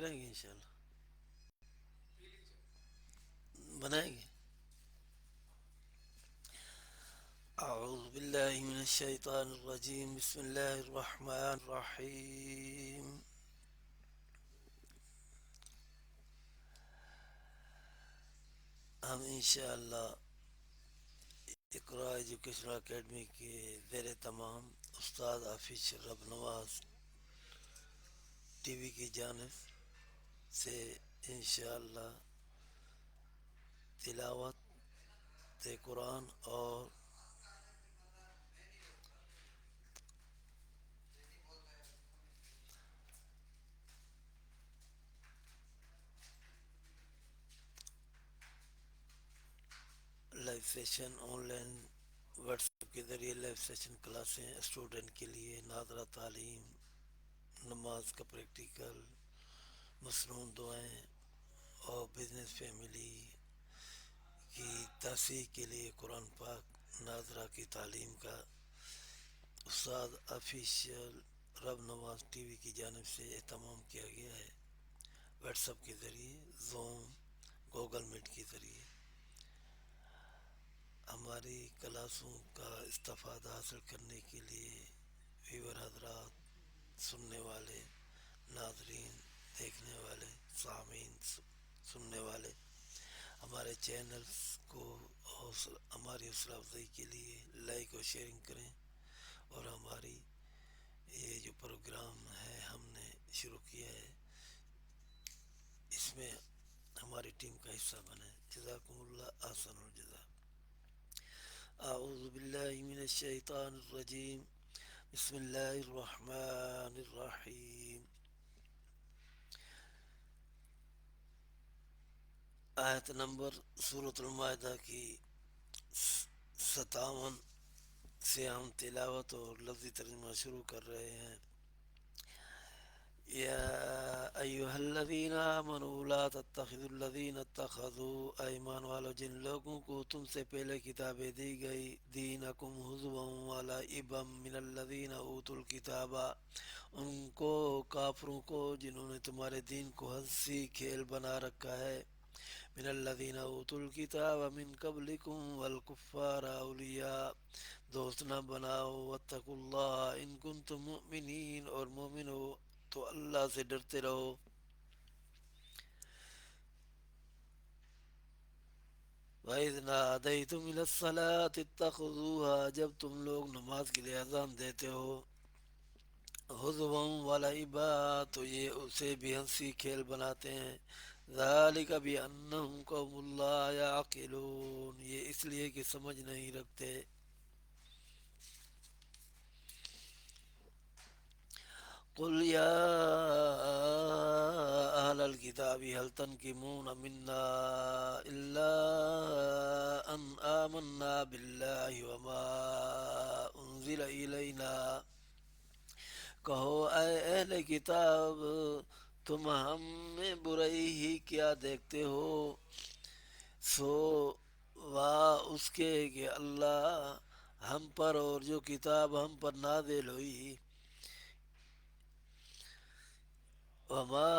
کریں گے انشاءاللہ، بنائیں گے. اعوذ باللہ من الشیطان الرجیم، بسم اللہ الرحمن الرحیم. ہم انشاءاللہ اقرا ایجوکیشنل اکیڈمی کے زیر تمام استاد حافظ رب نواز ٹی وی کی جانب سے انشاءاللہ تلاوت قرآن اور live session on line what's app کے ذریعے لائیو سیشن کلاسیں اسٹوڈنٹ کے لیے، ناظرہ تعلیم، نماز کا پریکٹیکل، مصنون دعائیں اور بزنس فیملی کی تصحیح کے لیے قرآن پاک ناظرہ کی تعلیم کا استاد آفیشیل رب نواز ٹی وی کی جانب سے اہتمام کیا گیا ہے. واٹس ایپ کے ذریعے، زوم، گوگل میٹ کے ذریعے ہماری کلاسوں کا استفادہ حاصل کرنے کے لیے ویور حضرات، سننے والے ناظرین، دیکھنے والے سامعین، سننے والے ہمارے چینلز کو ہماری حوصلہ افزائی کے لیے لائک اور شیئرنگ کریں، اور ہماری یہ جو پروگرام ہے ہم نے شروع کیا ہے اس میں ہماری ٹیم کا حصہ بنے. جزاکم اللہ احسن الجزا. اعوذ باللہ من الشیطان الرجیم، بسم اللہ الرحمن الرحیم. آیت نمبر سورۃ المائدہ کی 57 سے ہم تلاوت اور لفظی ترجمہ شروع کر رہے ہیں. یا ایہا الذین آمنوا لا تتخذوا الذین اتخذوا، ایمان والو جن لوگوں کو تم سے پہلے کتابیں دی گئی، دینکم ہزوا ولعبا من الذین اوتوا الکتاب، ان کو کافروں کو جنہوں نے تمہارے دین کو ہنسی کھیل بنا رکھا ہے، من الذین اوتوا الکتاب من قبلکم والکفار اولیاء، دوست نہ بناؤ، واتقوا اللہ ان کنتم مؤمنین، اور مومن ہو تو اللہ سے ڈرتے رہو. وَإِذْ نَادَيْتُمْ إِلَى الصَّلَاةِ اتَّخَذُوهَا، جب تم لوگ نماز کے لیے اذان دیتے ہو، ہزواً ولعبا، تو یہ اسے بھی ہنسی کھیل بناتے ہیں. ذَلِكَ بِأَنَّهُمْ قَوْمٌ لَا يَعْقِلُونَ، یہ اس لیے کہ سمجھ نہیں رکھتے. قل یا اہل الکتاب هل تنقمون منا الا ان آمنا باللہ وما انزل الینا، کہو اے اہل کتاب تم ہم میں برائی ہی کیا دیکھتے ہو، سوا اس کے کہ اللہ ہم پر اور جو کتاب ہم پر نازل ہوئی، وما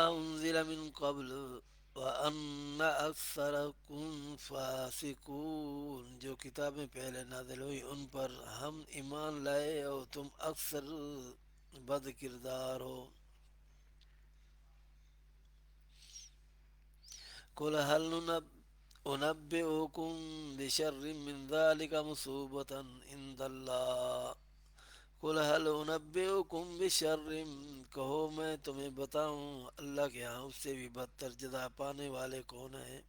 انزل من قبل وان اکثرکم فاسقون، جو کتابیں پہلے نازل ہوئی ان پر ہم ایمان لائے اور تم اکثر بد کردار ہو. قل هل انبئکم بشر من ذلك مثوبة عند اللہ، قل هل انبئکم بشر، کہو میں تمہیں بتاؤں اللہ کے ہاں اس سے بھی بدتر جزا پانے والے کون ہیں.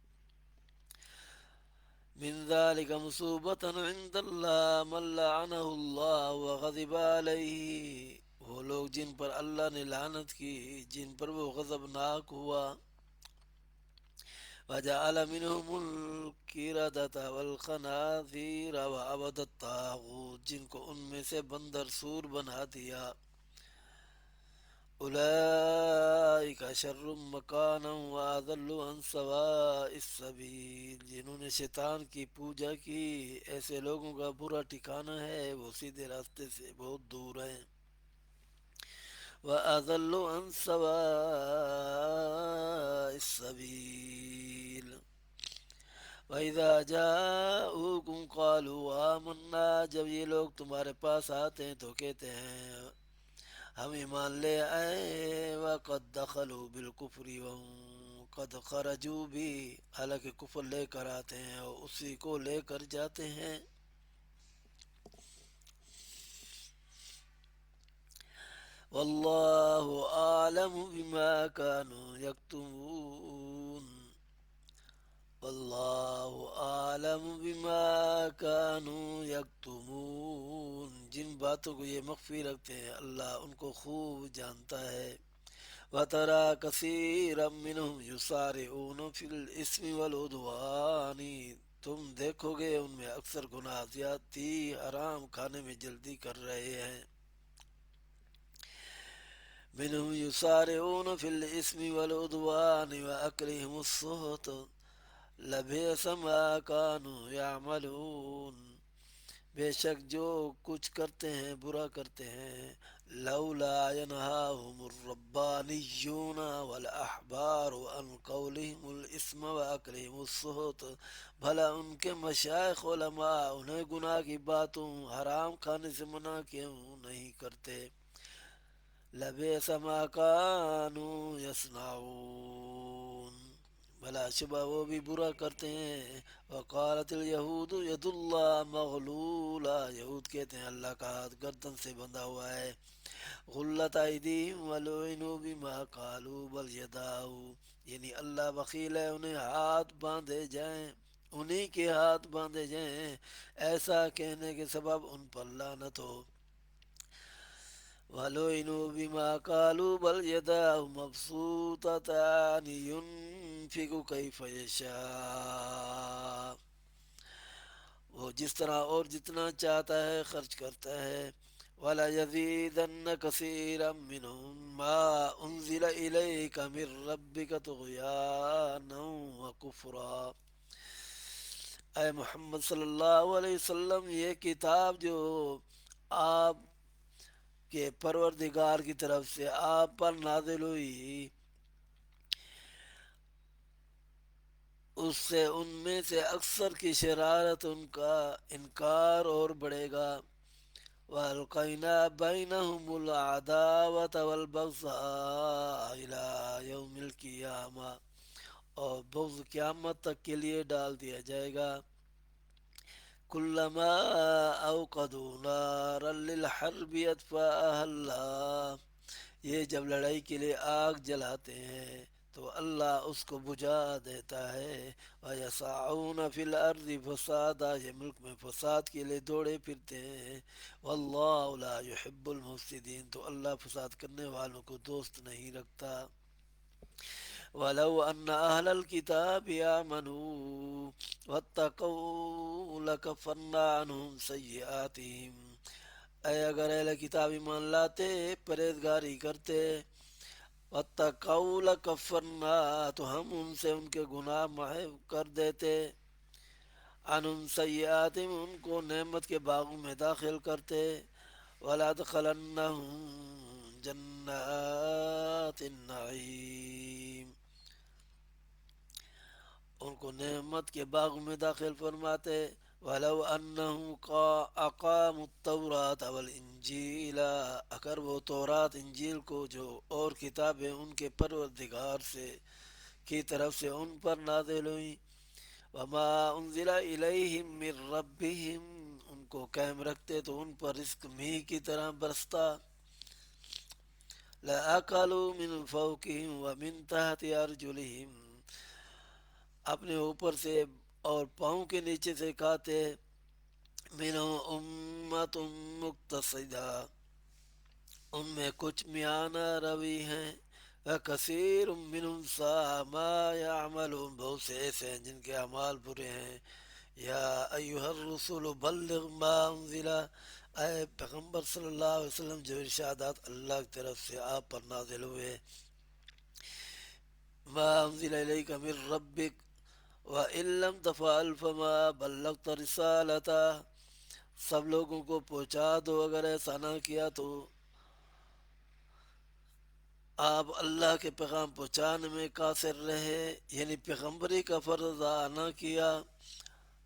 من ذلك مثوبة عند اللہ من لعنہ اللہ وغضب علیہ، وہ لوگ جن پر اللہ نے لعنت کی، جن پر وہ غضبناک ہوا. وجعل منهم القردة والخنازير وعبد الطاغوت، جن کو ان میں سے بندر سور بنا دیا. اولئک شر مکانا واضل عن سواء السبیل، جنہوں نے شیطان کی پوجا کی ایسے لوگوں کا برا ٹھکانہ ہے، وہ سیدھے راستے سے بہت دور ہیں. وأضل عن سواء السبيل وَإِذَا جَاءُوكُمْ قَالُوا آمَنَّا جب یہ لوگ تمہارے پاس آتے ہیں تو کہتے ہیں ہم ایمان لے آئے وَقَدْ دَخَلُوا بِالْكُفْرِ وَهُمْ قَدْ خَرَجُوا بِهِ حالانکہ کفر لے کر آتے ہیں اور اسی کو لے کر جاتے ہیں واللہ اعلم بما كانوا یکتمون واللہ عالم بما كانوا یکتمون جن باتوں کو یہ مخفی رکھتے ہیں اللہ ان کو خوب جانتا ہے وَتَرَى كَثِيرًا مِّنْهُمْ يُسَارِعُونَ فِي الْإِثْمِ وَالْعُدْوَانِ تم دیکھو گے ان میں اکثر گناہ زیادتی حرام کھانے میں جلدی کر رہے ہیں مِّنْهُمْ يُسَارِعُونَ فِي الْإِثْمِ وَالْعُدْوَانِ وَأَكْلِهِمُ السُّحْتَ لبئس ما كانوا يعملون بے شک جو کچھ کرتے ہیں برا کرتے ہیں لولا ينهاهم الربانيون والأحبار عن قولهم الاسم وأكلهم السحت بھلا ان کے مشائخ علماء انہیں گناہ کی باتوں حرام کھانے سے منع کیوں نہیں کرتے لبئس ما كانوا يصنعون بھلا شبہ وہ بھی برا کرتے ہیں وقالت الیہود ید اللہ مغلولہ یہود کہتے ہیں اللہ کا ہاتھ گردن سے بندھا ہوا ہے غلت ایدیہم ولعنوا بما قالوا بل یداہ یعنی اللہ بخیل ہے انہیں ہاتھ باندھے جائیں انہی کے ہاتھ باندھے جائیں ایسا کہنے کے سبب ان پر لعنت ہو وَلُعِنُوا بِمَا قَالُوا بَلْ يَدَاهُ مَبْسُوطَتَانِ يُنْفِقُ كَيْفَ يَشَاءُ وہ جس طرح اور جتنا چاہتا ہے خرچ کرتا ہے وَلَيَزِيدَنَّ كَثِيرًا مِّنْهُم مَّا أُنزِلَ إِلَيْكَ مِن رَّبِّكَ طُغْيَانًا وَكُفْرًا اے محمد صلی اللہ علیہ وسلم یہ کتاب جو آپ کہ پروردگار کی طرف سے آپ پر نازل ہوئی اس سے ان میں سے اکثر کی شرارت ان کا انکار اور بڑھے گا وَأَلْقَيْنَا بَيْنَهُمُ الْعَدَاوَةَ وَالْبَغْضَاءَ إِلَى يَوْمِ الْقِيَامَةِ اور بغض قیامت تک کے لیے ڈال دیا جائے گا كُلَّمَا أَوْقَدُوا نَارًا لِلْحَرْبِ أَطْفَأَهَا اللَّهُ یہ جب لڑائی کے لیے آگ جلاتے ہیں تو اللہ اس کو بجھا دیتا ہے وَيَسْعَوْنَ فِي الْأَرْضِ فَسَادًا یہ ملک میں فساد کے لیے دوڑے پھرتے ہیں وَاللَّهُ لَا يُحِبُّ الْمُفْسِدِينَ تو اللہ فساد کرنے والوں کو دوست نہیں رکھتا وَلَوْ أَنَّ أَهْلَ الْكِتَابِ آمَنُوا وَاتَّقَوْا لَكَفَّرْنَا عَنْهُمْ سَيِّئَاتِهِمْ اے اگر اہل کتاب ایمان لاتے پرہیزگاری کرتے وَاتَّقَوْا لَكَفَّرْنَا تو ہم ان سے ان کے گناہ محو کر دیتے عَنْهُمْ سَيِّئَاتِهِمْ ان کو نعمت کے باغوں میں داخل کرتے وَلَأَدْخَلَنَّهُمْ جَنَّاتِ النَّعِيمِ ان کو نعمت کے باغ میں داخل فرماتے وَلَوْ أَنَّهُمْ أَقَامُوا التَّوْرَاةَ وَالْإِنْجِيلَ اگر وہ تورات انجیل کو جو اور کتابیں ان کے پروردگار سے کی طرف سے ان پر نازل ہوئیں وَمَا أُنزِلَ إِلَيْهِم مِّن رَّبِّهِمْ ان کو قائم رکھتے تو ان پر رزق میگھ کی طرح برستا لَأَكَلُوا مِن فَوْقِهِمْ وَمِن تَحْتِ أَرْجُلِهِمْ اپنے اوپر سے اور پاؤں کے نیچے سے کھاتے منہم امت مقتصدہ ان میں کچھ میانہ روی ہیں کثیر منہم ساء ما یعملون بہت سے ایسے ہیں جن کے اعمال برے ہیں یا ایہا الرسول بلغ ما انزل اے پیغمبر صلی اللہ علیہ وسلم جو ارشادات اللہ کی طرف سے آپ پر نازل ہوئے ما انزل الیک من ربک وَإِن لَّمْ تَفْعَلْ فَمَا بَلَّغْتَ رِسَالَتَهُ سب لوگوں کو پہنچا دو اگر ایسا نہ کیا تو آپ اللہ کے پیغام پہنچانے میں قاصر رہے، یعنی پیغمبری کا فرض ادا نہ کیا۔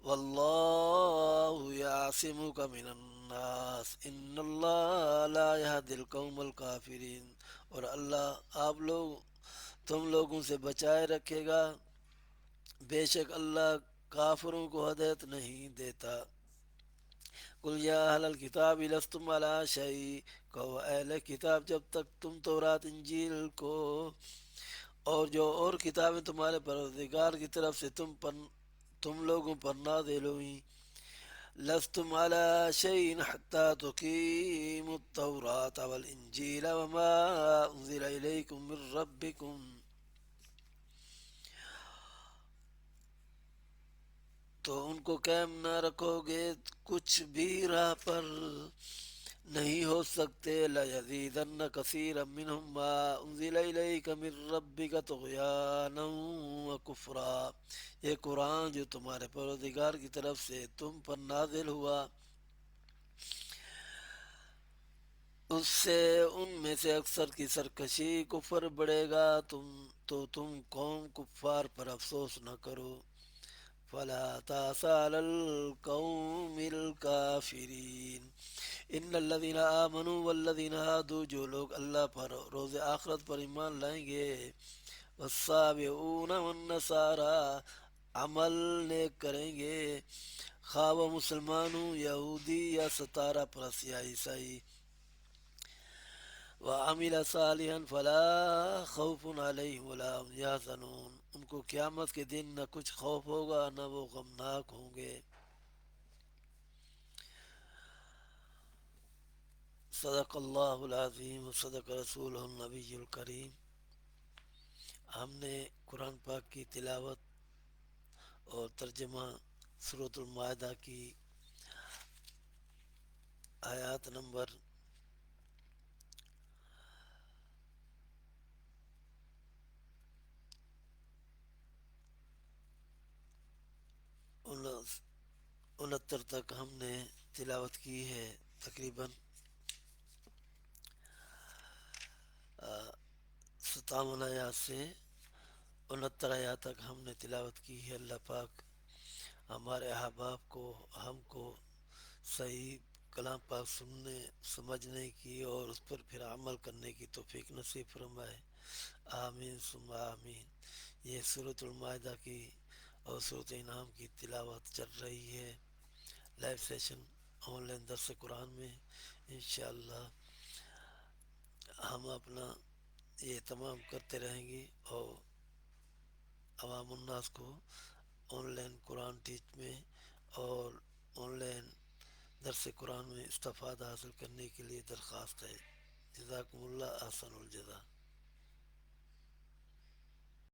واللہ یعصمک من الناس ان اللہ لا یہدی القوم الکافرین، اور اللہ آپ لوگ تم لوگوں سے بچائے رکھے گا، بے شک اللہ کافروں کو ہدایت نہیں دیتا۔ قل یا اہل الکتاب لستم علی شیء، کہو اہل کتاب جب تک تم تورات انجیل کو اور جو اور کتابیں تمہارے پروردگار کی طرف سے تم لوگوں پر نازل ہوئیں، لستم علی شیء حتی تقیموا التوراة والانجیل وما انزل الیکم من ربکم، تو ان کو قائم نہ رکھو گے کچھ بھی راہ پر نہیں ہو سکتے۔ لَيَزِيدَنَّ كَثِيرًا مِّنْهُم مَّا أُنزِلَ إِلَيْكَ مِن رَّبِّكَ طُغْيَانًا وَكُفْرًا، یہ قرآن جو تمہارے پروردگار کی طرف سے تم پر نازل ہوا، اس سے ان میں سے اکثر کی سرکشی کفر بڑھے گا، تم قوم کفار پر افسوس نہ کرو۔ فلا تأس على القوم الكافرین، ان الذين آمنوا والذين هادوا، جو لوگ اللہ پر روز آخرت پر ایمان لائیں گے، والصابئون والنصارى، عمل نیک کریں گے، خواہ وہ مسلمان ہوں، یہودی یا ستارہ پرست یا عیسائی، وعمل صالحا فلا خوف علیہم ولا هم یحزنون، ان کو قیامت کے دن نہ کچھ خوف ہوگا نہ وہ غمناک ہوں گے۔ صدق اللہ العظیم و صدق رسول النبی الکریم۔ ہم نے قرآن پاک کی تلاوت اور ترجمہ سورۃ المائدہ کی آیات نمبر 69 تک ہم نے تلاوت کی ہے۔ تقریباً 57 آیات سے 69 آیات تک ہم نے تلاوت کی ہے۔ اللہ پاک ہمارے احباب کو، ہم کو صحیح کلام پاک سننے سمجھنے کی اور اس پر پھر عمل کرنے کی توفیق نصیب فرمائے، آمین ثم آمین۔ یہ سورۃ المائدہ کی اور سورۃ انعام کی تلاوت چل رہی ہے لائیو سیشن آن لائن درس قرآن میں۔ انشاءاللہ ہم اپنا یہ تمام کرتے رہیں گے اور عوام الناس کو آن لائن قرآن ٹیچ میں اور آن لائن درس قرآن میں استفادہ حاصل کرنے کے لیے درخواست ہے۔ جزاکم اللہ احسن الجزا۔